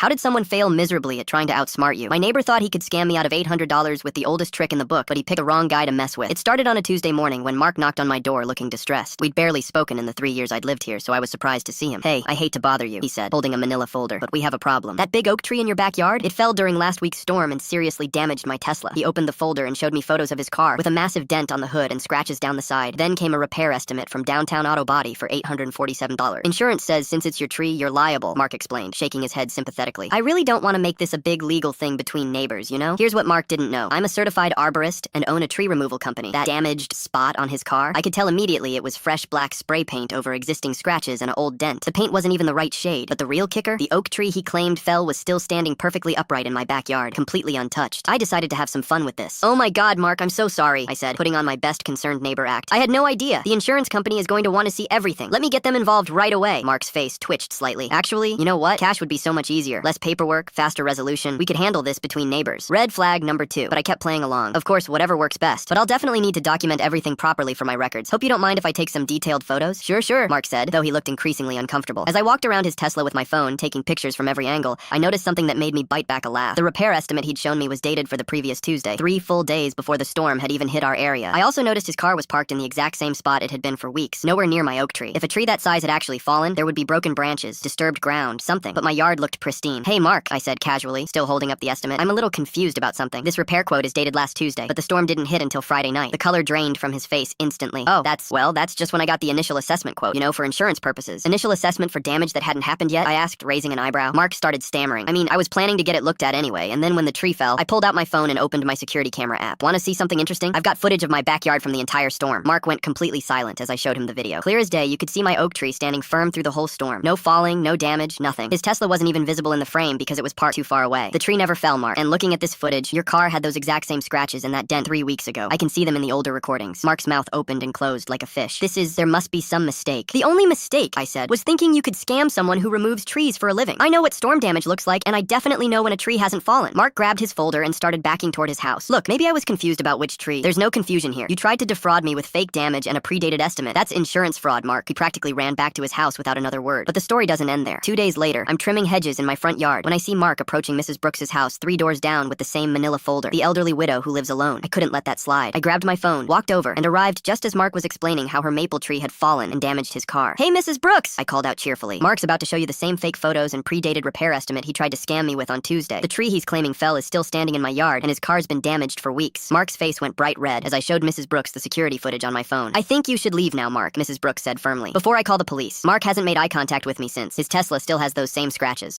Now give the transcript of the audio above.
How did someone fail miserably at trying to outsmart you? My neighbor thought he could scam me out of $800 with the oldest trick in the book, but he picked the wrong guy to mess with. It started on a Tuesday morning when Mark knocked on my door looking distressed. We'd barely spoken in the 3 years I'd lived here, so I was surprised to see him. "Hey, I hate to bother you," he said, holding a manila folder, "but we have a problem. That big oak tree in your backyard? It fell during last week's storm and seriously damaged my Tesla." He opened the folder and showed me photos of his car, with a massive dent on the hood and scratches down the side. Then came a repair estimate from Downtown Auto Body for $847. "Insurance says since it's your tree, you're liable," Mark explained, shaking his head sympathetically. "I really don't want to make this a big legal thing between neighbors, you know? Here's what Mark didn't know. I'm a certified arborist and own a tree removal company. That damaged spot on his car, I could tell immediately it was fresh black spray paint over existing scratches and an old dent. The paint wasn't even the right shade. But the real kicker? The oak tree he claimed fell was still standing perfectly upright in my backyard, completely untouched. I decided to have some fun with this. "Oh my God, Mark, I'm so sorry," I said, putting on my best concerned neighbor act. "I had no idea. The insurance company is going to want to see everything. Let me get them involved right away." Mark's face twitched slightly. "Actually, you know what? Cash would be so much easier. Less paperwork, faster resolution. We could handle this between neighbors." Red flag number 2, but I kept playing along. Of course, whatever works best. But I'll definitely need to document everything properly for my records. Hope you don't mind if I take some detailed photos? Sure, Mark said, though he looked increasingly uncomfortable. As I walked around his Tesla with my phone, taking pictures from every angle, I noticed something that made me bite back a laugh. The repair estimate he'd shown me was dated for the previous Tuesday, 3 full days before the storm had even hit our area. I also noticed his car was parked in the exact same spot it had been for weeks, nowhere near my oak tree. If a tree that size had actually fallen, there would be broken branches, disturbed ground, something. But my yard looked pristine. "Hey, Mark," I said casually, still holding up the estimate. "I'm a little confused about something. This repair quote is dated last Tuesday, but the storm didn't hit until Friday night." The color drained from his face instantly. "Oh, that's just when I got the initial assessment quote, you know, for insurance purposes." "Initial assessment for damage that hadn't happened yet?" I asked, raising an eyebrow. Mark started stammering. I was planning to get it looked at anyway, and then when the tree fell, I pulled out my phone and opened my security camera app. "Want to see something interesting? I've got footage of my backyard from the entire storm." Mark went completely silent as I showed him the video. Clear as day, you could see my oak tree standing firm through the whole storm. No falling, no damage, nothing. His Tesla wasn't even visible in the frame because it was parked too far away. "The tree never fell, Mark. And looking at this footage, your car had those exact same scratches and that dent 3 weeks ago. I can see them in the older recordings." Mark's mouth opened and closed like a fish. There must be some mistake." "The only mistake," I said, "was thinking you could scam someone who removes trees for a living. I know what storm damage looks like, and I definitely know when a tree hasn't fallen." Mark grabbed his folder and started backing toward his house. "Look, maybe I was confused about which tree. There's no confusion here. You tried to defraud me with fake damage and a predated estimate. That's insurance fraud, Mark." He practically ran back to his house without another word. But the story doesn't end there. 2 days later, I'm trimming hedges in my front yard when I see Mark approaching Mrs. Brooks's house 3 doors down with the same manila folder. The elderly widow who lives alone. I couldn't let that slide. I grabbed my phone, walked over, and arrived just as Mark was explaining how her maple tree had fallen and damaged his car. "Hey, Mrs. Brooks," I called out cheerfully. "Mark's about to show you the same fake photos and predated repair estimate he tried to scam me with on Tuesday. The tree he's claiming fell is still standing in my yard, and his car's been damaged for weeks." Mark's face went bright red as I showed Mrs. Brooks the security footage on my phone. "I think you should leave now, Mark," Mrs. Brooks said firmly. "Before I call the police." Mark hasn't made eye contact with me since. His Tesla still has those same scratches.